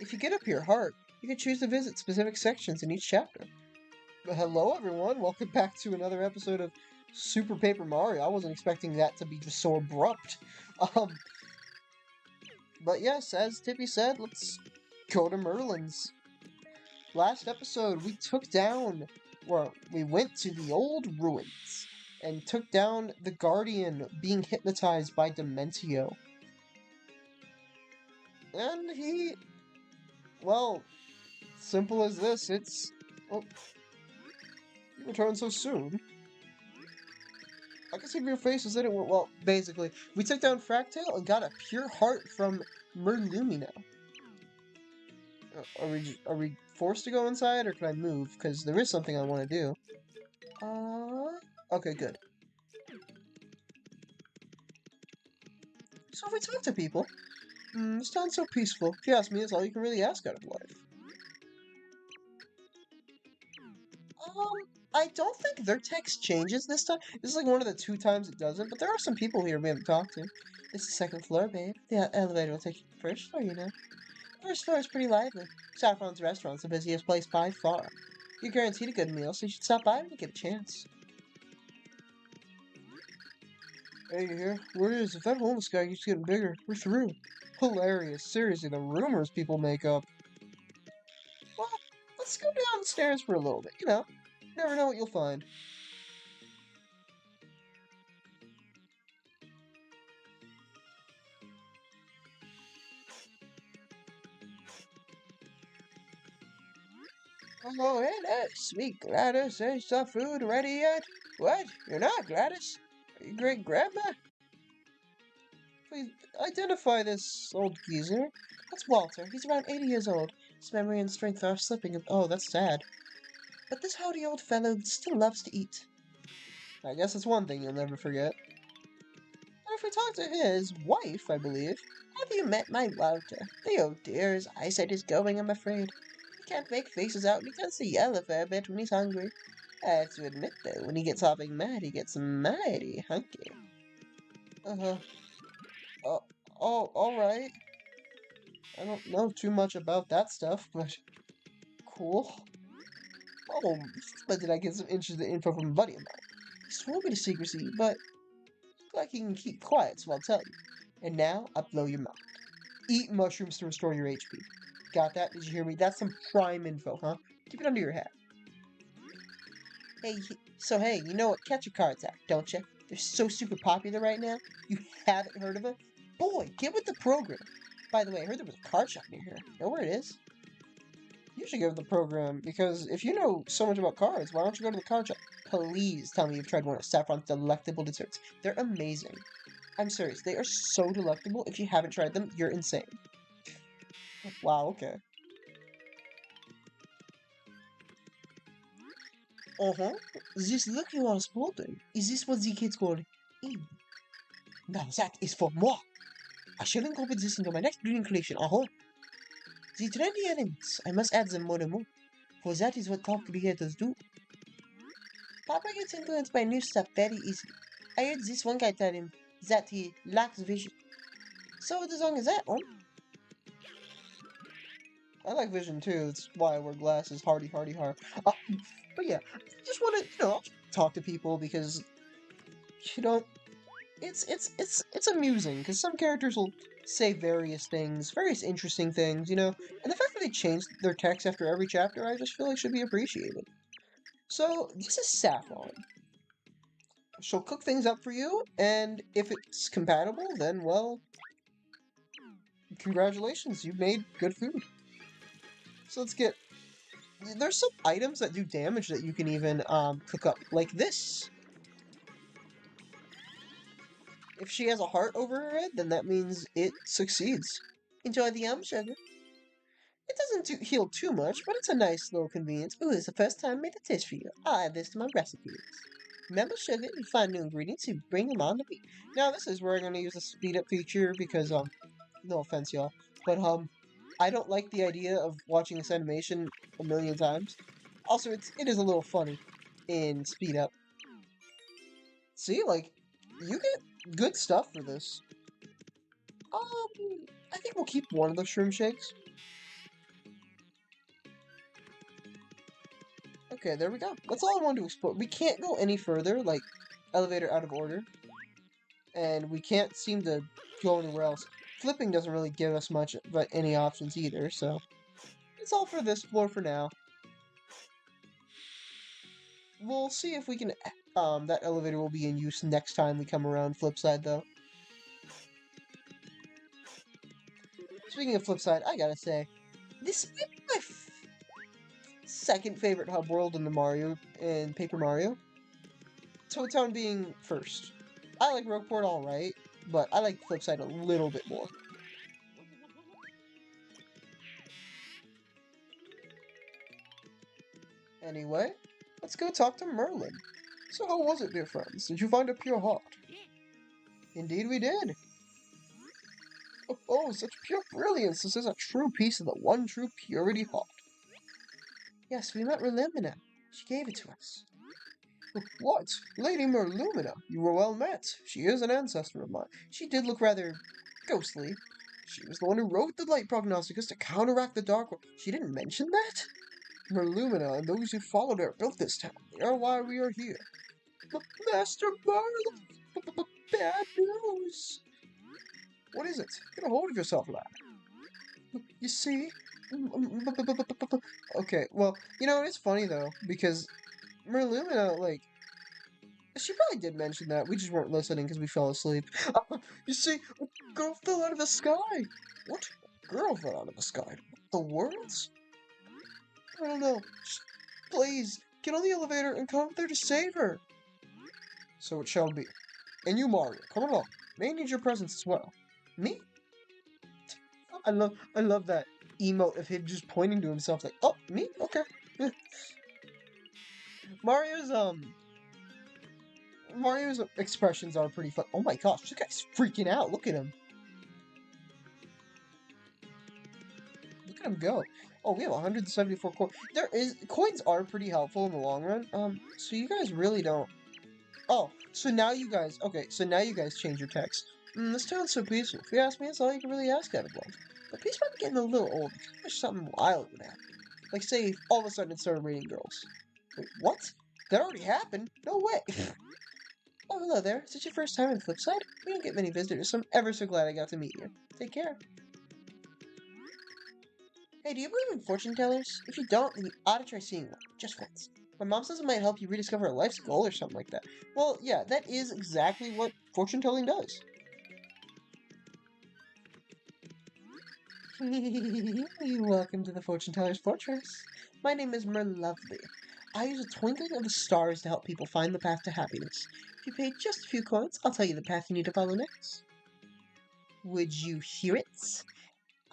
If you get up your heart, you can choose to visit specific sections in each chapter. Hello, everyone. Welcome back to another episode of Super Paper Mario. I wasn't expecting that to be just so abrupt. Um, but yes, as Tippy said, let's go to Merlin's. Last episode, we went to the old ruins and took down the Guardian being hypnotized by Dementio. And well, simple as this, you returned so soon. I can see your face is in it. Well, basically, we took down Fractale and got a pure heart from Merlumina. Are we forced to go inside, or can I move? Because there is something I want to do. Okay, good. So if we talk to people, this town's so peaceful. If you ask me, it's all you can really ask out of life. I don't think their text changes this time. This is like one of the 2 times it doesn't, but there are some people here we haven't talked to. It's the second floor, babe. The elevator will take you to the first floor, you know. The first floor is pretty lively. Saffron's restaurant's the busiest place by far. You're guaranteed a good meal, so you should stop by when you get a chance. Hey, you here? Word is, if that homeless guy keeps getting bigger, we're through. Hilarious. Seriously, the rumors people make up. Well, let's go downstairs for a little bit, you know. Never know what you'll find. Oh, hey there, sweet Gladys. Is the food ready yet? What? You're not Gladys? Are you great grandma? Please identify this old geezer. That's Walter. He's around 80 years old. His memory and strength are slipping. Oh, that's sad. But this howdy old fellow still loves to eat. I guess it's one thing you'll never forget. And if we talk to his wife, I believe. Have you met my Walter? Oh dear, his eyesight is going, I'm afraid. He can't make faces out and he tends to yell a fair bit when he's hungry. I have to admit, though, when he gets hopping mad, he gets mighty hunky. Uh-huh. Alright. I don't know too much about that stuff, but cool. Oh, but did I get some interesting info from a buddy of mine? He swore me to secrecy, but like he can keep quiet, so I'll tell you. And now, I'll blow your mind. Eat mushrooms to restore your HP. Got that? Did you hear me? That's some prime info, huh? Keep it under your hat. Hey, you know what Catch a Cards are, don't you? They're so super popular right now. You haven't heard of it? Boy, get with the program. By the way, I heard there was a card shop near here. Know where it is? You should go to the program, because if you know so much about cards, why don't you go to the card shop? Please tell me you've tried one of Saffron's delectable desserts. They're amazing. I'm serious, they are so delectable. If you haven't tried them, you're insane. Wow, okay. Uh-huh. This look you are sporting. Is this what the kids call in? Now that is for moi. I shall incorporate this into my next breeding collection. Uh-huh. The trendy elements, I must add them more and more. For that is what top creators do. Papa gets influenced by new stuff very easily. I heard this one guy tell him that he lacks vision. So it is long as that one. I like vision too. That's why I wear glasses. Hardy, hardy, har. But yeah, I just want to, talk to people because, you know, it's amusing because some characters will say various things, various interesting things, and the fact that they change their text after every chapter, I just feel like should be appreciated. So this is Saffron. She'll cook things up for you, and if it's compatible, then well, congratulations, you've made good food. So let's get. There's some items that do damage that you can even cook up, like this. If she has a heart over her head, then that means it succeeds. Enjoy the sugar. It doesn't heal too much, but it's a nice little convenience. Ooh, it's the first time I made a dish for you. I'll add this to my recipes. Remember, sugar, you find new ingredients, you bring them on to me. Now, this is where I'm going to use the speed up feature because, no offense, y'all, but, I don't like the idea of watching this animation a million times. Also, it is a little funny in speed up. See, like, you get good stuff for this. I think we'll keep one of the shroom shakes. Okay, there we go. That's all I wanted to explore. We can't go any further, like, elevator out of order. And we can't seem to go anywhere else. Flipping doesn't really give us much, but any options either, so... It's all for this floor for now. We'll see if we can... that elevator will be in use next time we come around Flipside, though. Speaking of Flipside, I gotta say, this might be my second favorite hub world in the Paper Mario. Toad Town being first. I like Rogueport alright, but I like Flipside a little bit more. Anyway, let's go talk to Merlin. So how was it, dear friends? Did you find a pure heart? Indeed we did. Oh, such pure brilliance! This is a true piece of the one true purity heart. Yes, we met Merlimina. She gave it to us. What? Lady Merlumina, you were well met. She is an ancestor of mine. She did look rather ghostly. She was the one who wrote the light prognosticus to counteract the dark one. She didn't mention that? Merlumina and those who followed her built this town. They are why we are here. Master Merlin! Bad news! What is it? Get a hold of yourself, lad. You see? Okay, well, you know, it's funny, though, because Merlumina, like, she probably did mention that. We just weren't listening because we fell asleep. You see, a girl fell out of the sky. What? A girl fell out of the sky? The worlds? I don't know. Just, please, get on the elevator and come up there to save her. So it shall be. And you, Mario, come along. May need your presence as well. Me? I love that emote of him just pointing to himself like, oh, me? Okay. Mario's expressions are pretty fun. Oh my gosh, this guy's freaking out. Look at him. Look at him go. Oh, we have 174 coins. Coins are pretty helpful in the long run. So you guys really don't. Oh, so now you guys. Okay, so now you guys change your text. This town's so peaceful. If you ask me, that's all you can really ask out of life. But peace might be getting a little old. I wish something wild would happen. Like, say, if all of a sudden it started raining girls. Wait, what? That already happened? No way. Oh, hello there. Is this your first time in Flipside? We don't get many visitors, so I'm ever so glad I got to meet you. Take care. Hey, do you believe in fortune tellers? If you don't, then you ought to try seeing one. Just once. My mom says it might help you rediscover a life's goal or something like that. Well, yeah, that is exactly what fortune telling does. Welcome to the fortune teller's fortress. My name is Merlovely. I use a twinkling of the stars to help people find the path to happiness. If you pay just a few coins, I'll tell you the path you need to follow next. Would you hear it?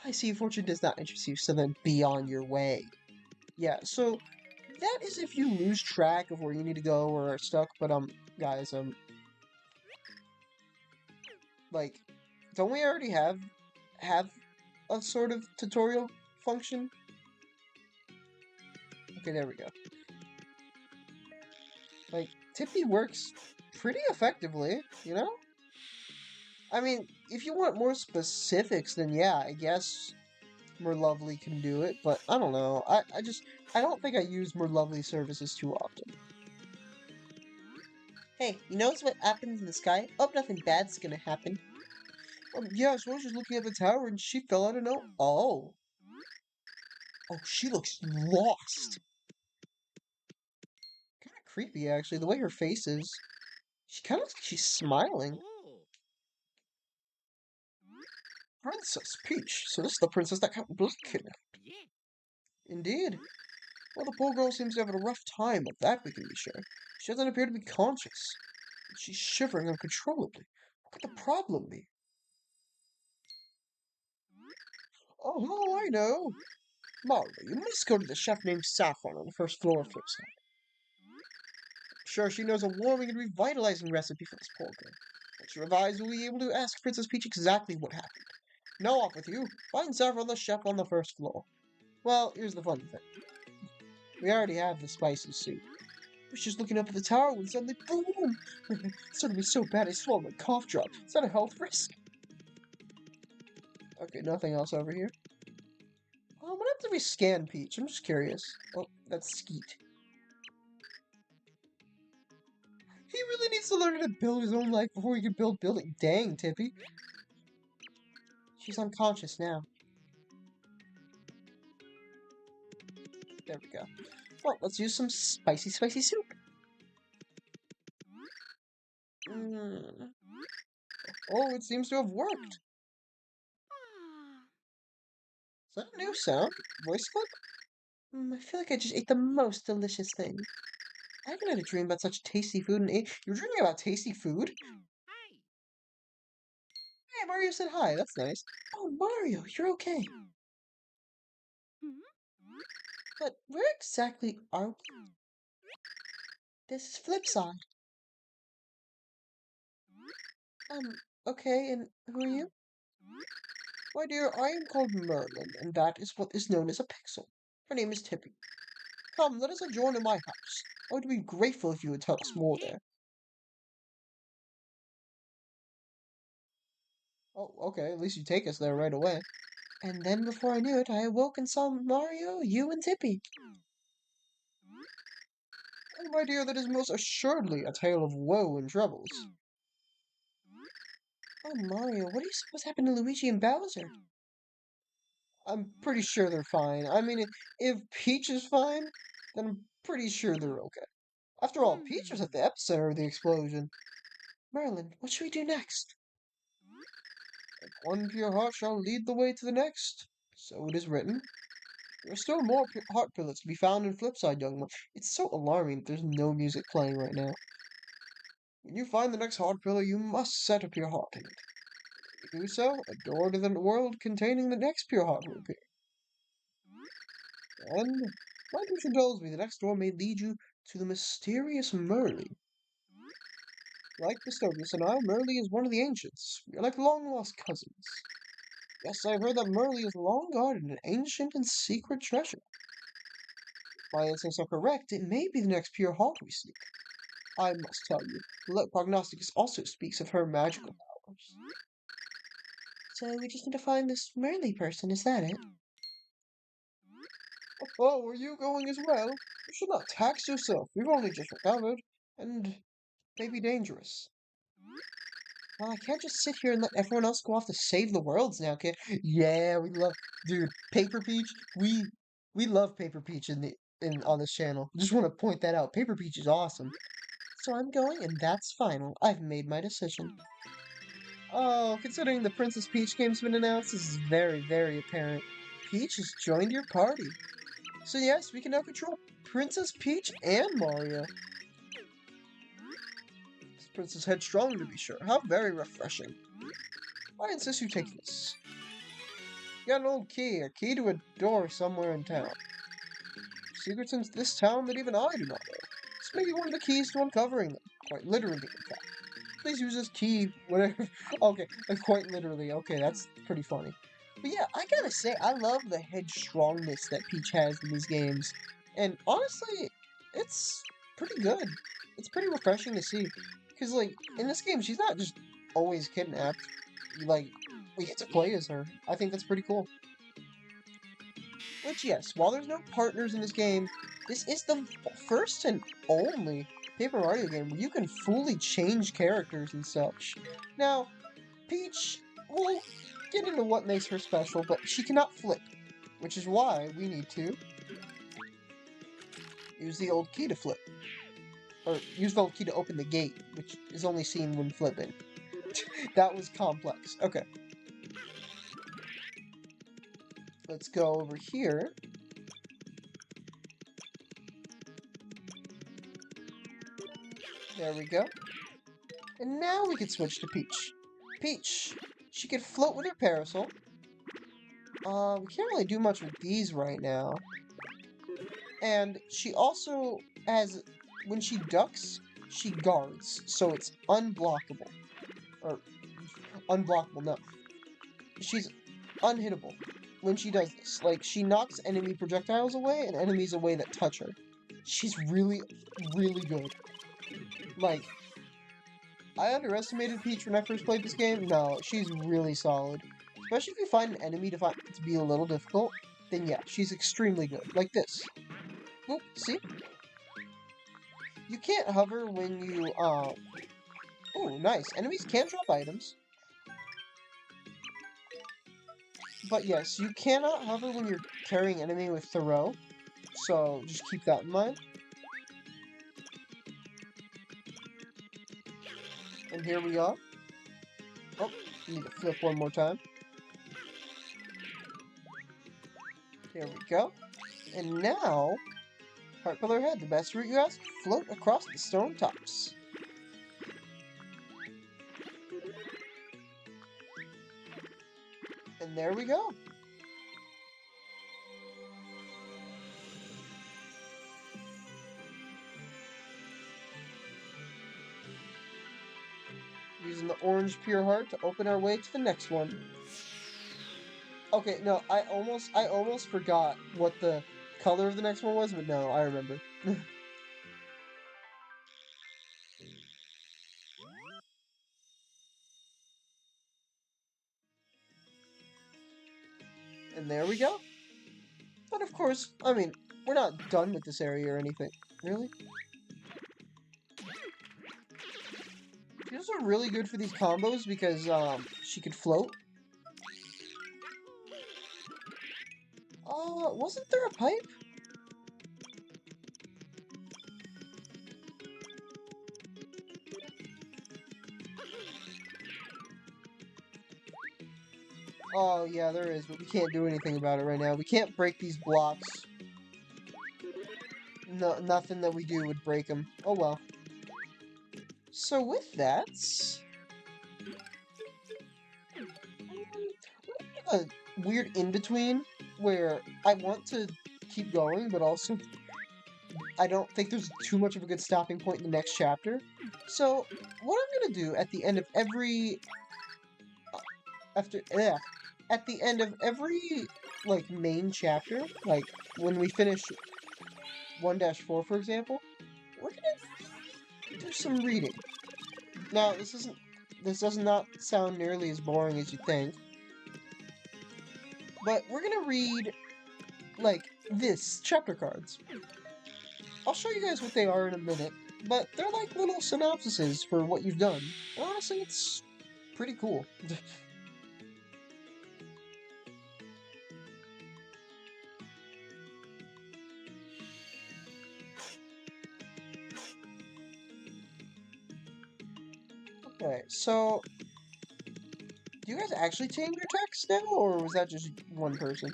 I see fortune does not interest you, so then be on your way. Yeah, so that is if you lose track of where you need to go or are stuck, but guys, like, don't we already have a sort of tutorial function? Okay, there we go. Like, Tippy works pretty effectively, you know? I mean, if you want more specifics, then yeah, I guess Merlovely can do it, but I don't know. I don't think I use Merlovely services too often. Hey, you notice what happens in the sky? Oh, nothing bad's gonna happen. Yeah, so I was just looking at the tower and she fell out of no. Oh. Oh, she looks lost. Kind of creepy, actually, the way her face is. She kind of looks like she's smiling. Princess Peach. So this is the princess that Count Blick kidnapped. Indeed. Well, the poor girl seems to have a rough time, of that we can be sure. She doesn't appear to be conscious. She's shivering uncontrollably. What could the problem be? Oh, I know. Mario, you must go to the chef named Saffron on the first floor of Flipside. Sure, she knows a warming and revitalizing recipe for this poor girl. Once you revise, we'll be able to ask Princess Peach exactly what happened. Now off with you. Find Saffron the chef on the first floor. Well, here's the funny thing. We already have the spicy soup. I was just looking up at the tower when suddenly, boom! It started me so bad I swallowed my cough drop. Is that a health risk? Okay, nothing else over here. Oh, I'm gonna have to rescan Peach. I'm just curious. Oh, that's Skeet. He really needs to learn how to build his own life before he can build building. Dang, Tippy. She's unconscious now. There we go. Well, let's use some spicy, spicy soup. Mm. Oh, it seems to have worked. Is that a new sound? Voice clip? I feel like I just ate the most delicious thing. I haven't had a dream about such tasty food in You're dreaming about tasty food? Hey, Mario said hi. That's nice. Oh, Mario, you're okay. But where exactly are we? This is Flipside. Okay, and who are you? My dear, I am called Merlin, and that is what is known as a pixel. Her name is Tippy. Come, let us adjourn to my house. I would be grateful if you would tell us more there. Oh, okay, at least you take us there right away. And then before I knew it, I awoke and saw Mario, you, and Tippy. Oh, my dear, that is most assuredly a tale of woe and troubles. Oh, Mario, what do you suppose happened to Luigi and Bowser? I'm pretty sure they're fine. I mean, if Peach is fine, then I'm pretty sure they're okay. After all, Peach was at the epicenter of the explosion. Merlin, what should we do next? One pure heart shall lead the way to the next. So it is written. There are still more heart pillars to be found in Flipside, young one. It's so alarming that there's no music playing right now. When you find the next heart pillar, you must set a pure heart in it. If you do so, a door to the world containing the next pure heart will appear. And my intuition tells me the next door may lead you to the mysterious Merly. Like Custodius and I, Merly is one of the ancients. We are like long-lost cousins. Yes, I've heard that Merly is long guarded an ancient and secret treasure. If my instincts are correct, it may be the next pure heart we seek. I must tell you, the Prognosticus also speaks of her magical powers. So we just need to find this Merly person, is that it? Oh, are you going as well? You should not tax yourself. We've only just recovered, and may be dangerous. Well, I can't just sit here and let everyone else go off to save the worlds now, kid. Yeah, we love, dude, Paper Peach. We love Paper Peach in on this channel. Just want to point that out. Paper Peach is awesome. So I'm going, and that's final. I've made my decision. Oh, considering the Princess Peach game's been announced, this is very, very apparent. Peach has joined your party. So yes, we can now control Princess Peach and Mario. This Princess Headstrong, to be sure. How very refreshing. I insist you take this. You got an old key, a key to a door somewhere in town. Secrets in this town that even I do not know. This may be one of the keys to uncovering them. Quite literally, in fact. Please use this key, whatever. Okay, quite literally. Okay, that's pretty funny. But yeah, I gotta say, I love the headstrongness that Peach has in these games. And honestly, it's pretty good. It's pretty refreshing to see. Because, like, in this game, she's not just always kidnapped. Like, we get to play as her. I think that's pretty cool. Which, yes, while there's no partners in this game, this is the first and only Paper Mario game where you can fully change characters and such. Now, Peach, we'll get into what makes her special, but she cannot flip, which is why we need to use the old key to flip. Or use the old key to open the gate, which is only seen when flipping. That was complex. Okay. Let's go over here. There we go. And now we can switch to Peach. Peach, she can float with her parasol. We can't really do much with these right now. And she also has, when she ducks, she guards, so it's unblockable. Or, unblockable, no. She's unhittable when she does this. Like, she knocks enemy projectiles away and enemies away that touch her. She's really, really good. Like, I underestimated Peach when I first played this game. No, she's really solid. Especially if you find an enemy to be a little difficult, then yeah, she's extremely good. Like this. Oop, see? You can't hover when you, oh, nice. Enemies can drop items. But yes, you cannot hover when you're carrying enemy with Thoreau. So just keep that in mind. And here we are. Oh, need to flip one more time. There we go. And now, Heart Pillar Head, the best route you ask, float across the stone tops. And there we go. Using the orange pure heart to open our way to the next one. Okay, no, I almost forgot what the color of the next one was, but no, I remember. And there we go. But of course, I mean, we're not done with this area or anything. Really? She's also really good for these combos because, she could float. Wasn't there a pipe? Oh, yeah, there is, but we can't do anything about it right now. We can't break these blocks. No, nothing that we do would break them. Oh, well. So with that, a weird in-between where I want to keep going, but also I don't think there's too much of a good stopping point in the next chapter. So what I'm gonna do at the end of every at the end of every like main chapter, like when we finish 1-4 for example, we're gonna do some reading. Now this does not sound nearly as boring as you think. But we're gonna read like this chapter cards. I'll show you guys what they are in a minute, but they're like little synopsises for what you've done. And honestly, it's pretty cool. Okay, so do you guys actually change your text now, or was that just one person?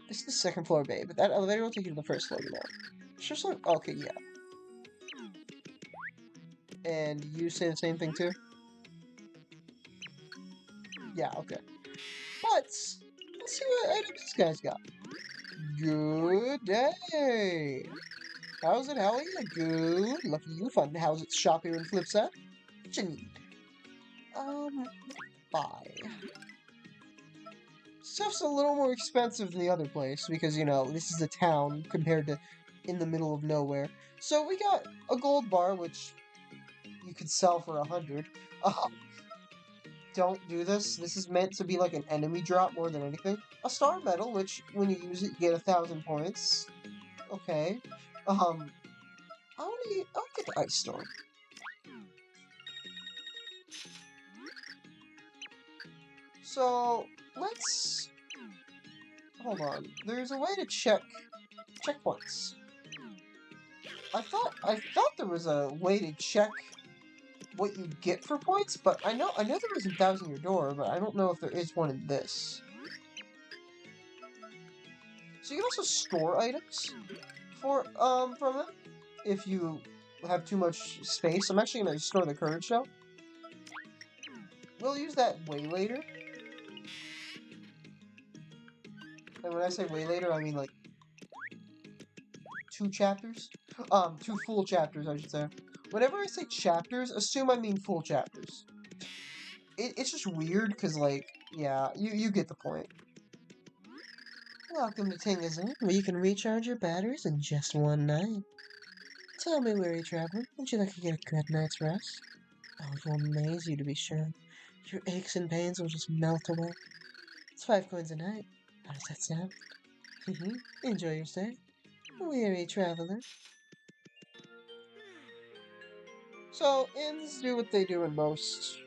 This is the second floor, babe, but that elevator will take you to the first floor, you know. It's just like, okay, yeah. And you say the same thing too? Yeah, okay. But let's see what items this guy's got. Good day. How's it? How are you? Good. Lucky you found how's it shop here in Flipside? What you need? Buy. Stuff's a little more expensive than the other place because, you know, this is a town compared to in the middle of nowhere. So we got a gold bar, which you could sell for 100. Don't do this. This is meant to be like an enemy drop more than anything. A star medal, which when you use it, you get 1,000 points. Okay. I'll get the ice storm. So let's hold on. There's a way to check checkpoints. I thought there was a way to check what you get for points, but I know there is 1,000 your door, but I don't know if there is one in this. So you can also store items from them if you have too much space. I'm actually gonna store the courage shell. We'll use that way later. And when I say way later, I mean like 2 chapters. 2 full chapters, I should say. Whenever I say chapters, assume I mean full chapters. It's just weird, because, like, yeah, you get the point. Welcome to Tingazen, where you can recharge your batteries in just one night. Tell me, weary traveler, would you like to get a good night's rest? Oh, it will amaze you, to be sure. Your aches and pains will just melt away. It's 5 coins a night. How does that sound? Enjoy your stay, weary traveler. So, inns do what they do in most,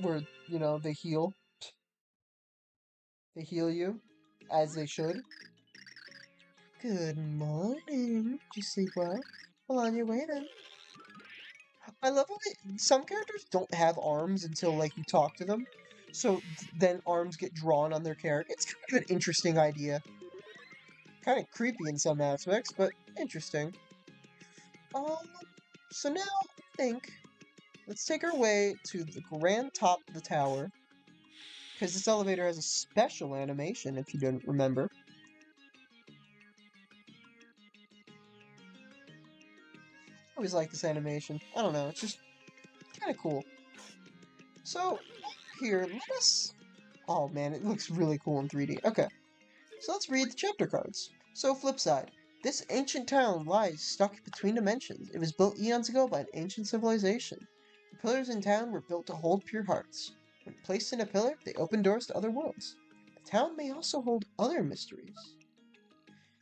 where, they heal. They heal you, as they should. Good morning. Did you sleep well? Well, on your way then. I love how some characters don't have arms until, like, you talk to them. So then arms get drawn on their character. It's kind of an interesting idea. Kind of creepy in some aspects, but interesting. Um, so now, I think, let's take our way to the grand top of the tower. Because this elevator has a special animation, if you didn't remember. I always like this animation. I don't know, it's just kind of cool. So, here, let us... Oh man, it looks really cool in 3D. Okay, so let's read the chapter cards. So, flipside. This ancient town lies stuck between dimensions. It was built eons ago by an ancient civilization. The pillars in town were built to hold pure hearts. When placed in a pillar, they open doors to other worlds. The town may also hold other mysteries.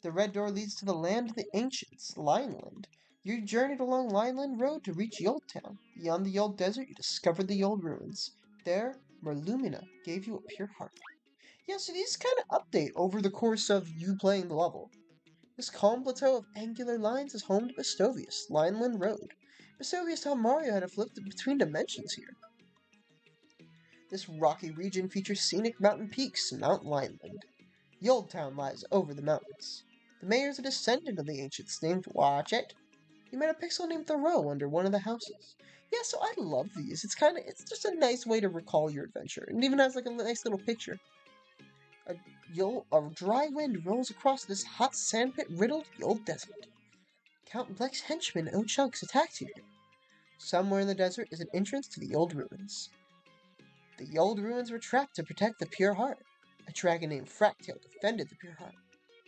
The red door leads to the land of the ancients, Lineland. You journeyed along Lineland Road to reach Yold Town. Beyond the Yold Desert, you discovered the Yold Ruins. There, Merlumina gave you a pure heart. Yeah, so these kind of update over the course of you playing the level. This calm plateau of angular lines is home to Bestovius, Lineland Road. Bestovius taught Mario how to flip between dimensions here. This rocky region features scenic mountain peaks, Mount Lineland. The old town lies over the mountains. The mayor is a descendant of the ancients named Watch It. You met a pixel named Thoreau under one of the houses. Yeah, so I love these. It's just a nice way to recall your adventure. And it even has like a nice little picture. A dry wind rolls across this hot sandpit riddled old desert. Count Bleck's henchman Ochunks attacked you. Somewhere in the desert is an entrance to the old ruins. The old ruins were trapped to protect the pure heart. A dragon named Fractail defended the pure heart.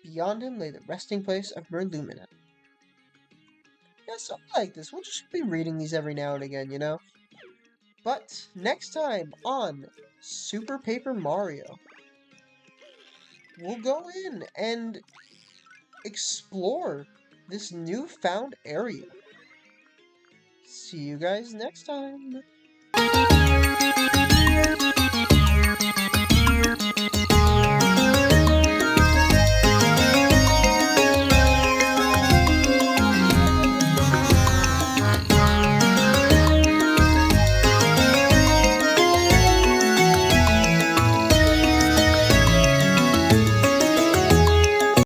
Beyond him lay the resting place of Merlumina. Yeah, so I like this. We'll just be reading these every now and again, you know? But next time on Super Paper Mario, we'll go in and explore this newfound area. See you guys next time.